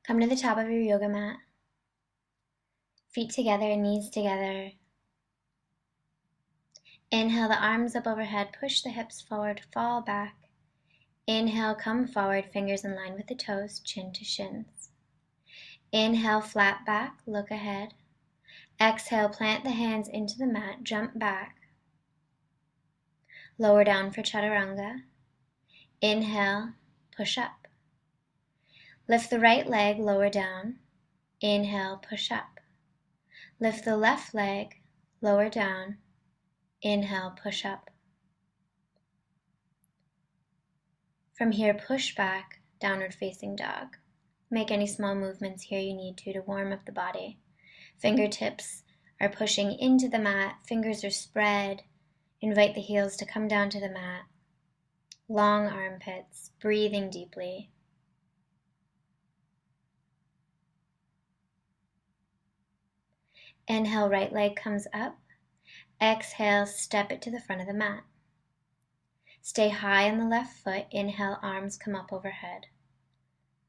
Come to the top of your yoga mat. Feet together, knees together. Inhale the arms up overhead, push the hips forward, fall back. Inhale, come forward, fingers in line with the toes, chin to shins. Inhale, flat back, look ahead. Exhale, plant the hands into the mat, jump back. Lower down for chaturanga. Inhale, push up. Lift the right leg, lower down. Inhale, push up. Lift the left leg, lower down. Inhale, push up. From here, push back, downward facing dog. Make any small movements here you need to warm up the body. Fingertips are pushing into the mat, fingers are spread. Invite the heels to come down to the mat. Long armpits, breathing deeply. Inhale, right leg comes up. Exhale, step it to the front of the mat. Stay high on the left foot. Inhale, arms come up overhead.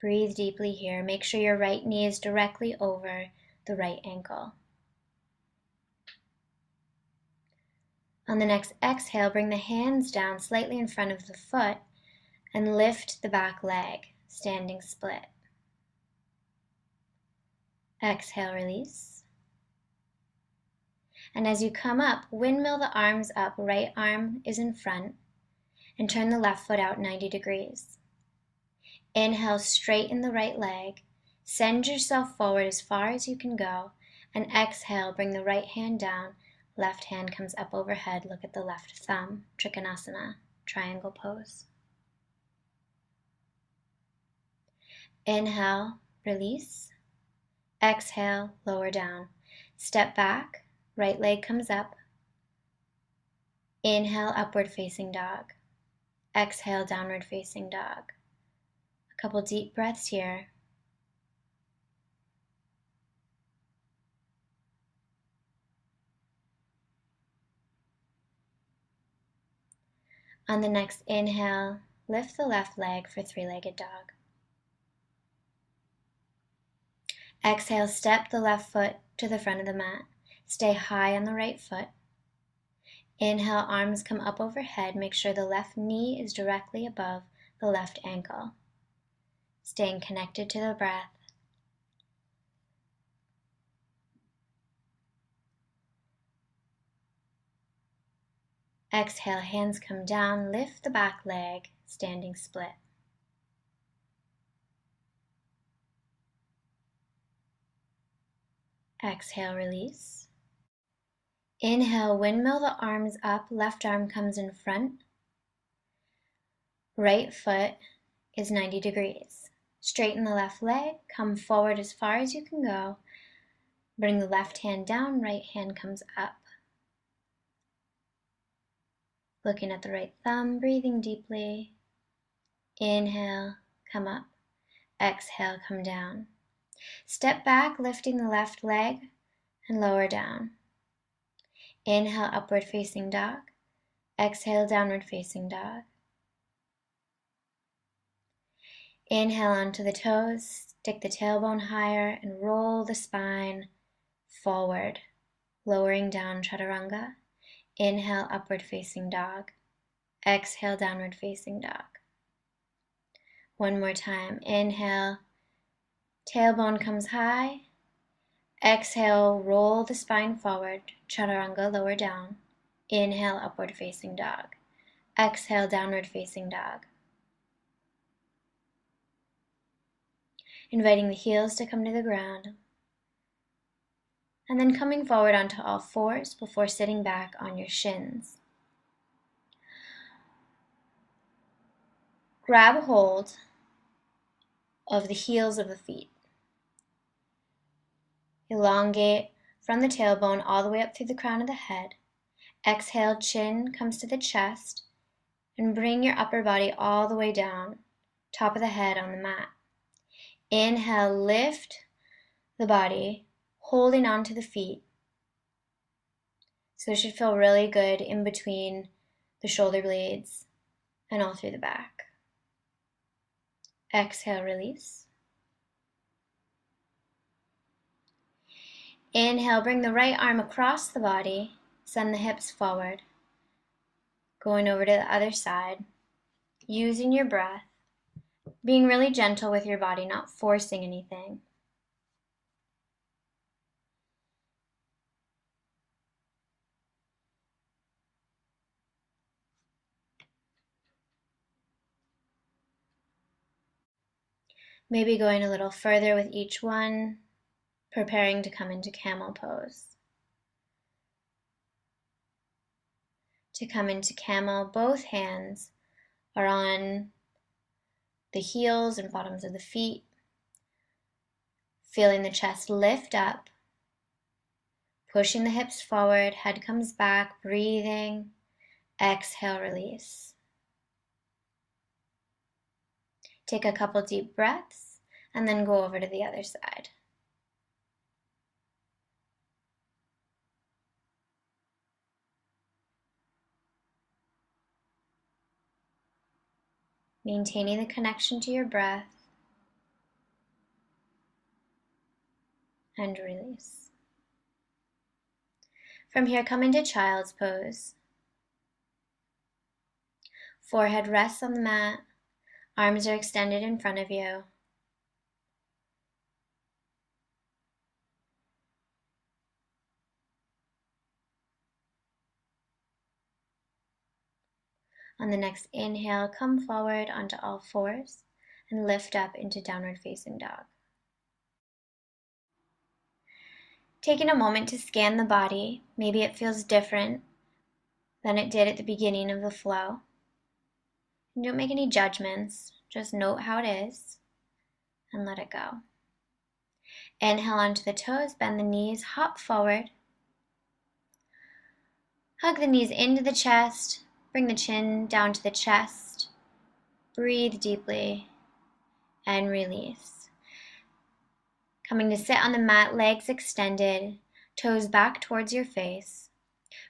Breathe deeply here. Make sure your right knee is directly over the right ankle. On the next exhale, bring the hands down slightly in front of the foot and lift the back leg, standing split. Exhale, release. And as you come up, windmill the arms up, right arm is in front, and turn the left foot out 90 degrees. Inhale, straighten the right leg, send yourself forward as far as you can go, and exhale, bring the right hand down, left hand comes up overhead, look at the left thumb, Trikonasana, triangle pose. Inhale, release. Exhale, lower down. Step back, right leg comes up. Inhale, upward facing dog. Exhale, downward facing dog. A couple deep breaths here. On the next inhale, lift the left leg for three-legged dog. Exhale, step the left foot to the front of the mat. Stay high on the right foot. Inhale, arms come up overhead. Make sure the left knee is directly above the left ankle. Staying connected to the breath. Exhale, hands come down, lift the back leg, standing split. Exhale, release. Inhale, windmill the arms up, left arm comes in front. Right foot is 90 degrees. Straighten the left leg, come forward as far as you can go. Bring the left hand down, right hand comes up. Looking at the right thumb, breathing deeply. Inhale, come up. Exhale, come down. Step back, lifting the left leg and lower down. Inhale, upward facing dog. Exhale, downward facing dog. Inhale onto the toes, stick the tailbone higher and roll the spine forward, lowering down chaturanga. Inhale, upward facing dog. Exhale, downward facing dog. One more time. Inhale, tailbone comes high. Exhale, roll the spine forward, chaturanga, lower down. Inhale, upward facing dog. Exhale, downward facing dog. Inviting the heels to come to the ground. And then coming forward onto all fours before sitting back on your shins. Grab hold of the heels of the feet. Elongate from the tailbone all the way up through the crown of the head. Exhale, chin comes to the chest, and bring your upper body all the way down, top of the head on the mat. Inhale, lift the body, holding onto the feet. So it should feel really good in between the shoulder blades and all through the back. Exhale, release. Inhale, bring the right arm across the body, send the hips forward. Going over to the other side, using your breath, being really gentle with your body, not forcing anything. Maybe going a little further with each one, preparing to come into camel pose. To come into camel, both hands are on the heels and bottoms of the feet, feeling the chest lift up, pushing the hips forward, head comes back, breathing, exhale, release. Take a couple deep breaths and then go over to the other side. Maintaining the connection to your breath and release. From here, come into child's pose. Forehead rests on the mat, arms are extended in front of you. On the next inhale, come forward onto all fours and lift up into downward facing dog. Taking a moment to scan the body, maybe it feels different than it did at the beginning of the flow. And don't make any judgments, just note how it is and let it go. Inhale onto the toes, bend the knees, hop forward. Hug the knees into the chest, bring the chin down to the chest. Breathe deeply and release. Coming to sit on the mat, legs extended, toes back towards your face.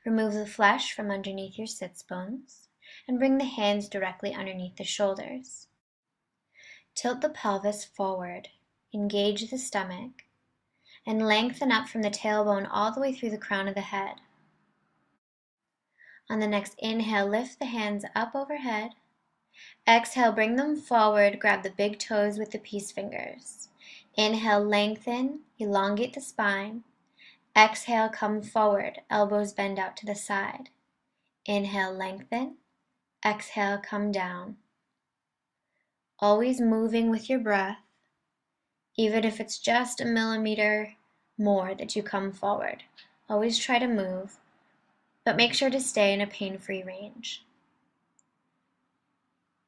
Remove the flesh from underneath your sits bones and bring the hands directly underneath the shoulders. Tilt the pelvis forward, engage the stomach, and lengthen up from the tailbone all the way through the crown of the head. On the next inhale, lift the hands up overhead. Exhale, bring them forward, grab the big toes with the peace fingers. Inhale, lengthen, elongate the spine. Exhale, come forward, elbows bend out to the side. Inhale, lengthen. Exhale, come down. Always moving with your breath, even if it's just a millimeter more that you come forward. Always try to move, but make sure to stay in a pain-free range.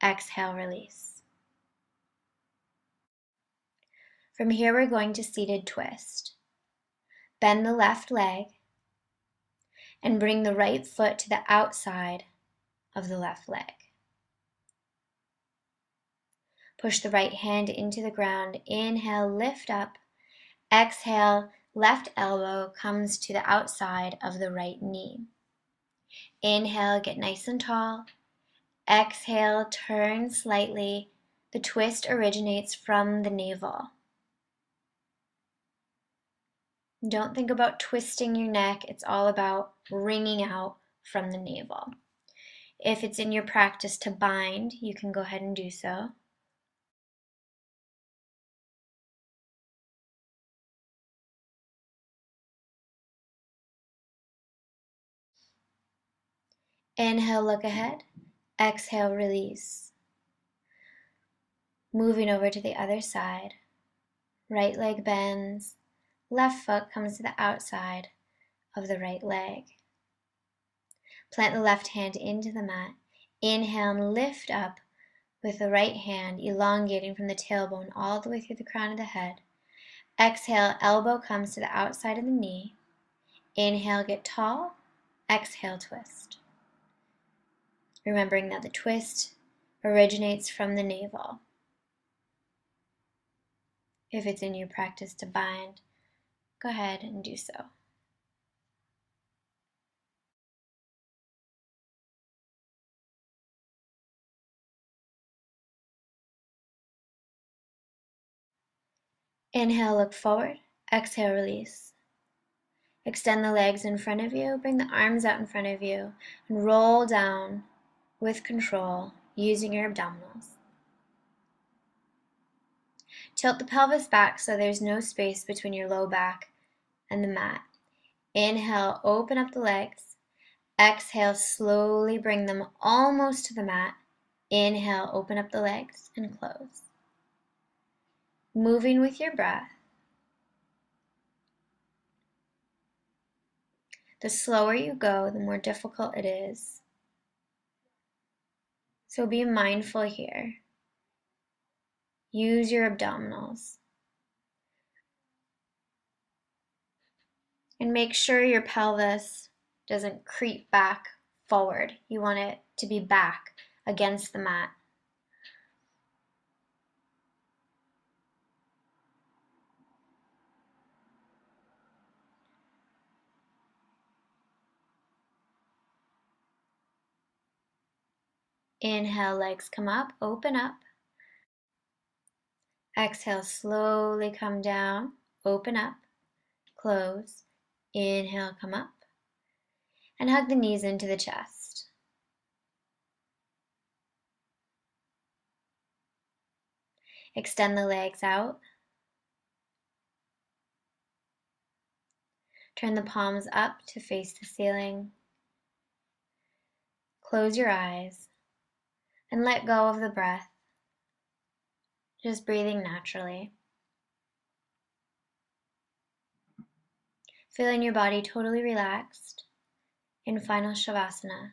Exhale, release. From here, we're going to seated twist. Bend the left leg and bring the right foot to the outside of the left leg. Push the right hand into the ground. Inhale, lift up. Exhale, left elbow comes to the outside of the right knee. Inhale, get nice and tall. Exhale, turn slightly. The twist originates from the navel. Don't think about twisting your neck. It's all about wringing out from the navel. If it's in your practice to bind, you can go ahead and do so. Inhale, look ahead. Exhale, release. Moving over to the other side. Right leg bends. Left foot comes to the outside of the right leg. Plant the left hand into the mat. Inhale and lift up with the right hand, elongating from the tailbone all the way through the crown of the head. Exhale, elbow comes to the outside of the knee. Inhale, get tall. Exhale, twist. Remembering that the twist originates from the navel. If it's in your practice to bind, go ahead and do so. Inhale, look forward. Exhale, release. Extend the legs in front of you, bring the arms out in front of you, and roll down with control using your abdominals. Tilt the pelvis back so there's no space between your low back and the mat. Inhale, open up the legs. Exhale, slowly bring them almost to the mat. Inhale, open up the legs and close. Moving with your breath. The slower you go, the more difficult it is. So be mindful here. Use your abdominals. And make sure your pelvis doesn't creep back forward. You want it to be back against the mat. Inhale, legs come up, open up. Exhale, slowly come down, open up, close. Inhale, come up. And hug the knees into the chest. Extend the legs out. Turn the palms up to face the ceiling. Close your eyes and let go of the breath. Just breathing naturally. Feeling your body totally relaxed in final Shavasana.